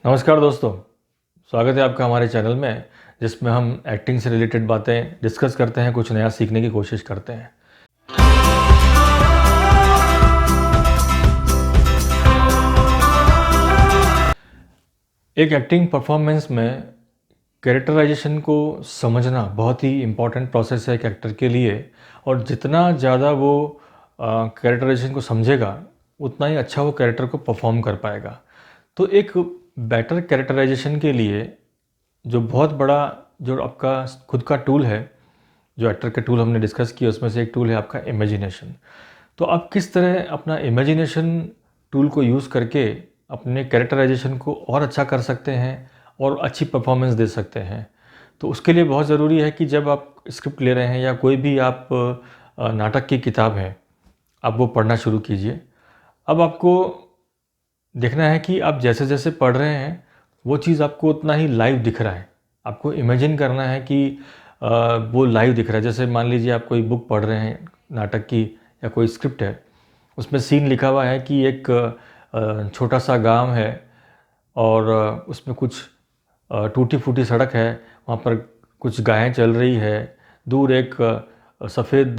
नमस्कार दोस्तों, स्वागत है आपका हमारे चैनल में जिसमें हम एक्टिंग से रिलेटेड बातें डिस्कस करते हैं, कुछ नया सीखने की कोशिश करते हैं। एक एक्टिंग परफॉर्मेंस में कैरेक्टराइजेशन को समझना बहुत ही इम्पॉर्टेंट प्रोसेस है एक एक्टर के लिए, और जितना ज़्यादा वो कैरेक्टराइजेशन को समझेगा उतना ही अच्छा वो कैरेक्टर को परफॉर्म कर पाएगा। तो एक बेटर कैरेक्टराइजेशन के लिए जो बहुत बड़ा जो आपका खुद का टूल है, जो एक्टर के टूल हमने डिस्कस किया उसमें से एक टूल है आपका इमेजिनेशन। तो आप किस तरह अपना इमेजिनेशन टूल को यूज़ करके अपने कैरेक्टराइजेशन को और अच्छा कर सकते हैं और अच्छी परफॉर्मेंस दे सकते हैं। तो उसके लिए बहुत ज़रूरी है कि जब आप स्क्रिप्ट ले रहे हैं या कोई भी आप नाटक की किताब है, आप वो पढ़ना शुरू कीजिए। अब आपको देखना है कि आप जैसे जैसे पढ़ रहे हैं वो चीज़ आपको उतना ही लाइव दिख रहा है। आपको इमेजिन करना है कि वो लाइव दिख रहा है। जैसे मान लीजिए आप कोई बुक पढ़ रहे हैं नाटक की या कोई स्क्रिप्ट है, उसमें सीन लिखा हुआ है कि एक छोटा सा गांव है और उसमें कुछ टूटी फूटी सड़क है, वहाँ पर कुछ गायें चल रही है। दूर एक सफ़ेद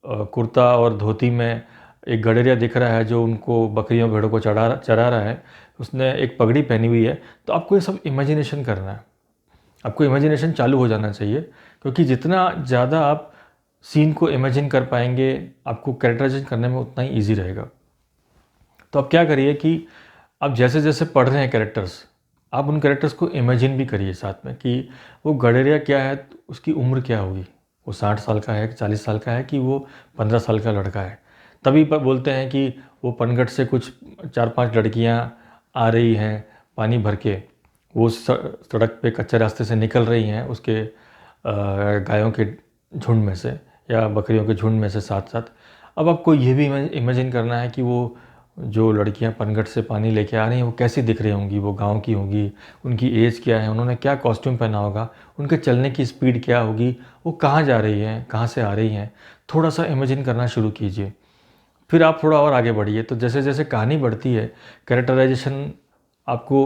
कुर्ता और धोती में एक गडरिया दिख रहा है जो उनको बकरियों भेड़ों को चरा रहा है। उसने एक पगड़ी पहनी हुई है। तो आपको ये सब इमेजिनेशन करना है, आपको इमेजिनेशन चालू हो जाना चाहिए, क्योंकि जितना ज़्यादा आप सीन को इमेजिन कर पाएंगे आपको कैरेक्टराइजेशन करने में उतना ही ईजी रहेगा। तो आप क्या करिए कि आप जैसे जैसे पढ़ रहे हैं कैरेक्टर्स, आप उन कैरेक्टर्स को इमेजिन भी करिए साथ में कि वो गडरिया क्या है, तो उसकी उम्र क्या होगी। वो 60 साल का है, 40 साल का है, कि वो 15 साल का लड़का है। तभी पर बोलते हैं कि वो पनघट से कुछ 4-5 लड़कियां आ रही हैं पानी भर के, वो सड़क पे कच्चे रास्ते से निकल रही हैं उसके गायों के झुंड में से या बकरियों के झुंड में से साथ साथ। अब आपको ये भी इमेजिन करना है कि वो जो लड़कियां पनघट से पानी लेके आ रही हैं वो कैसी दिख रही होंगी, वो गांव की होंगी, उनकी एज क्या है, उन्होंने क्या कॉस्ट्यूम पहना होगा, उनके चलने की स्पीड क्या होगी, वो कहाँ जा रही हैं, कहाँ से आ रही हैं। थोड़ा सा इमेजिन करना शुरू कीजिए। फिर आप थोड़ा और आगे बढ़िए। तो जैसे जैसे कहानी बढ़ती है कैरेक्टराइजेशन आपको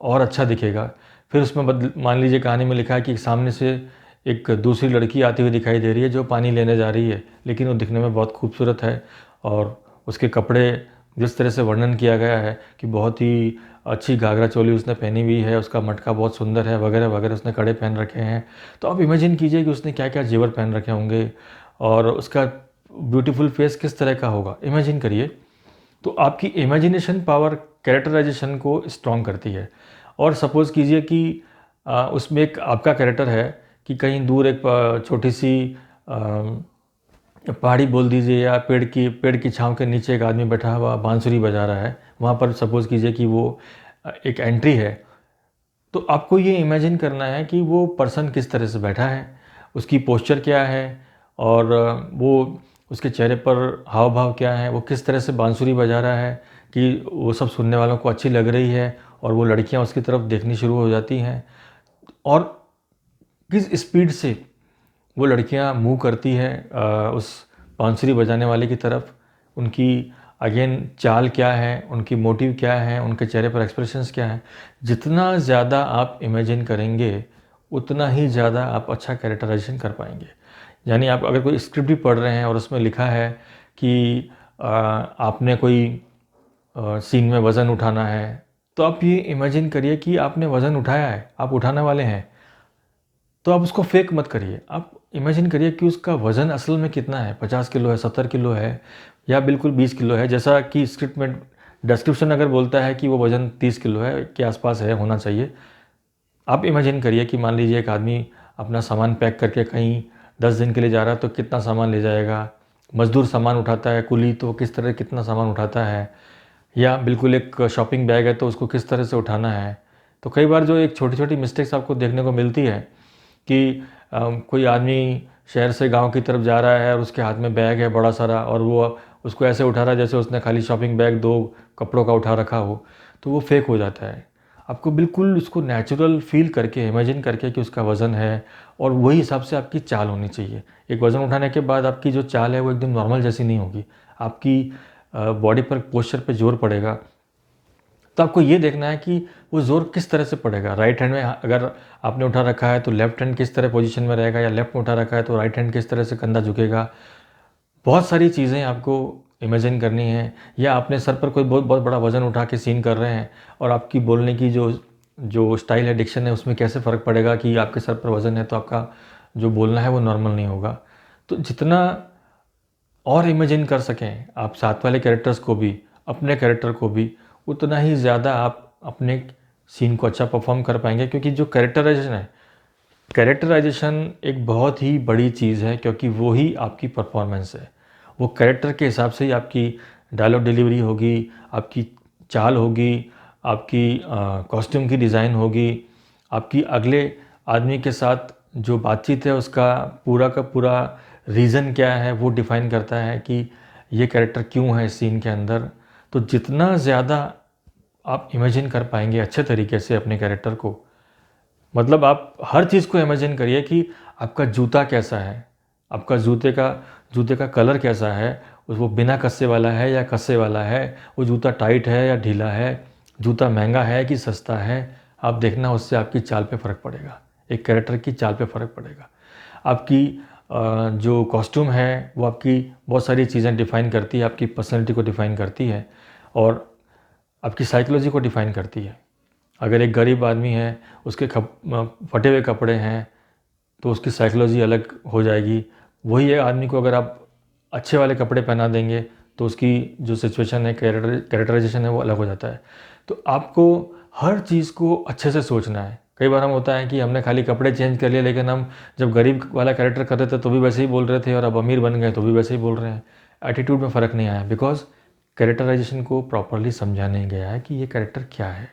और अच्छा दिखेगा। फिर उसमें मान लीजिए कहानी में लिखा है कि सामने से एक दूसरी लड़की आती हुई दिखाई दे रही है जो पानी लेने जा रही है, लेकिन वो दिखने में बहुत खूबसूरत है और उसके कपड़े जिस तरह से वर्णन किया गया है कि बहुत ही अच्छी घाघरा चोली उसने पहनी हुई है, उसका मटका बहुत सुंदर है, वगैरह वगैरह, उसने कड़े पहन रखे हैं। तो आप इमेजिन कीजिए कि उसने क्या क्या जेवर पहन रखे होंगे और उसका ब्यूटीफुल फेस किस तरह का होगा, इमेजिन करिए। तो आपकी इमेजिनेशन पावर कैरेक्टराइजेशन को स्ट्रॉन्ग करती है। और सपोज़ कीजिए कि उसमें एक आपका कैरेक्टर है कि कहीं दूर एक छोटी सी पहाड़ी बोल दीजिए या पेड़ की छाँव के नीचे एक आदमी बैठा हुआ बांसुरी बजा रहा है। वहाँ पर सपोज़ कीजिए कि वो एक एंट्री है। तो आपको ये इमेजिन करना है कि वो पर्सन किस तरह से बैठा है, उसकी पोस्चर क्या है और वो उसके चेहरे पर हाव भाव क्या है, वो किस तरह से बांसुरी बजा रहा है कि वो सब सुनने वालों को अच्छी लग रही है और वो लड़कियां उसकी तरफ देखनी शुरू हो जाती हैं। और किस स्पीड से वो लड़कियां मूव करती हैं उस बांसुरी बजाने वाले की तरफ, उनकी अगेन चाल क्या है, उनकी मोटिव क्या है, उनके चेहरे पर एक्सप्रेशंस क्या हैं। जितना ज़्यादा आप इमेजिन करेंगे उतना ही ज़्यादा आप अच्छा कैरेक्टराइजेशन कर पाएंगे। यानी आप अगर कोई स्क्रिप्ट भी पढ़ रहे हैं और उसमें लिखा है कि आपने कोई सीन में वज़न उठाना है, तो आप ये इमेजिन करिए कि आपने वज़न उठाया है, आप उठाने वाले हैं। तो आप उसको फेक मत करिए, आप इमेजिन करिए कि उसका वज़न असल में कितना है, 50 किलो है, 70 किलो है या बिल्कुल 20 किलो है। जैसा कि स्क्रिप्ट में डिस्क्रिप्शन अगर बोलता है कि वो वज़न 30 किलो है के आसपास है, होना चाहिए। आप इमेजिन करिए कि मान लीजिए एक आदमी अपना सामान पैक करके कहीं 10 दिन के लिए जा रहा है, तो कितना सामान ले जाएगा। मज़दूर सामान उठाता है, कुली, तो किस तरह कितना सामान उठाता है। या बिल्कुल एक शॉपिंग बैग है तो उसको किस तरह से उठाना है। तो कई बार जो एक छोटी छोटी मिस्टेक्स आपको देखने को मिलती है कि कोई आदमी शहर से गांव की तरफ जा रहा है और उसके हाथ में बैग है बड़ा सारा और वो उसको ऐसे उठा रहा है जैसे उसने खाली शॉपिंग बैग 2 कपड़ों का उठा रखा हो, तो वो फेक हो जाता है। आपको बिल्कुल उसको नेचुरल फील करके इमेजिन करके कि उसका वज़न है और वही हिसाब से आपकी चाल होनी चाहिए। एक वज़न उठाने के बाद आपकी जो चाल है वो एकदम नॉर्मल जैसी नहीं होगी, आपकी बॉडी पर पोस्चर पे जोर पड़ेगा। तो आपको ये देखना है कि वो ज़ोर किस तरह से पड़ेगा। राइट हैंड में अगर आपने उठा रखा है तो लेफ्ट हैंड किस तरह पोजीशन में रहेगा, या लेफ्ट में उठा रखा है तो राइट हैंड किस तरह से कंधा झुकेगा। बहुत सारी चीज़ें आपको इमेजिन करनी है। या आपने सर पर कोई बहुत बहुत बड़ा वज़न उठा के सीन कर रहे हैं और आपकी बोलने की जो जो स्टाइल है, डिक्शन है, उसमें कैसे फ़र्क पड़ेगा कि आपके सर पर वज़न है तो आपका जो बोलना है वो नॉर्मल नहीं होगा। तो जितना और इमेजिन कर सकें आप साथ वाले कैरेक्टर्स को भी, अपने कैरेक्टर को भी, उतना ही ज़्यादा आप अपने सीन को अच्छा परफॉर्म कर पाएंगे। क्योंकि जो कैरेक्टराइजेशन है, कैरेक्टराइजेशन एक बहुत ही बड़ी चीज़ है, क्योंकि वो ही आपकी परफॉर्मेंस है। वो कैरेक्टर के हिसाब से ही आपकी डायलॉग डिलीवरी होगी, आपकी चाल होगी, आपकी कॉस्ट्यूम की डिज़ाइन होगी, आपकी अगले आदमी के साथ जो बातचीत है उसका पूरा का पूरा रीज़न क्या है वो डिफ़ाइन करता है कि ये कैरेक्टर क्यों है इस सीन के अंदर। तो जितना ज़्यादा आप इमेजिन कर पाएंगे अच्छे तरीके से अपने कैरेक्टर को, मतलब आप हर चीज़ को इमेजिन करिए कि आपका जूता कैसा है, आपका जूते का कलर कैसा है, वो बिना कस्से वाला है या कस्से वाला है, वो जूता टाइट है या ढीला है, जूता महंगा है कि सस्ता है। आप देखना, उससे आपकी चाल पे फ़र्क पड़ेगा, एक कैरेक्टर की चाल पे फ़र्क पड़ेगा। आपकी जो कॉस्ट्यूम है वो आपकी बहुत सारी चीज़ें डिफ़ाइन करती है, आपकी पर्सनैलिटी को डिफ़ाइन करती है और आपकी साइकोलॉजी को डिफ़ाइन करती है। अगर एक गरीब आदमी है, उसके फटे हुए कपड़े हैं, तो उसकी साइकोलॉजी अलग हो जाएगी। वही एक आदमी को अगर आप अच्छे वाले कपड़े पहना देंगे तो उसकी जो सिचुएशन है, कैरेक्टराइजेशन है, वो अलग हो जाता है। तो आपको हर चीज़ को अच्छे से सोचना है। कई बार हम होता है कि हमने खाली कपड़े चेंज कर लिए, लेकिन हम जब गरीब वाला कैरेक्टर कर रहे थे तो भी वैसे ही बोल रहे थे, और अब अमीर बन गए तो भी वैसे ही बोल रहे हैं। एटीट्यूड में फ़र्क नहीं आया, बिकॉज कैरेक्टराइजेशन को प्रॉपरली समझा नहीं गया है कि ये कैरेक्टर क्या है।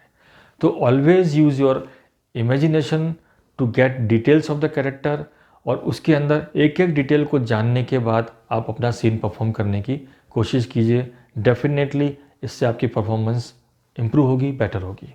तो always use your imagination to get details of the character, और उसके अंदर एक एक डिटेल को जानने के बाद आप अपना सीन परफॉर्म करने की कोशिश कीजिए। डेफिनेटली इससे आपकी परफॉर्मेंस इम्प्रूव होगी, बेटर होगी।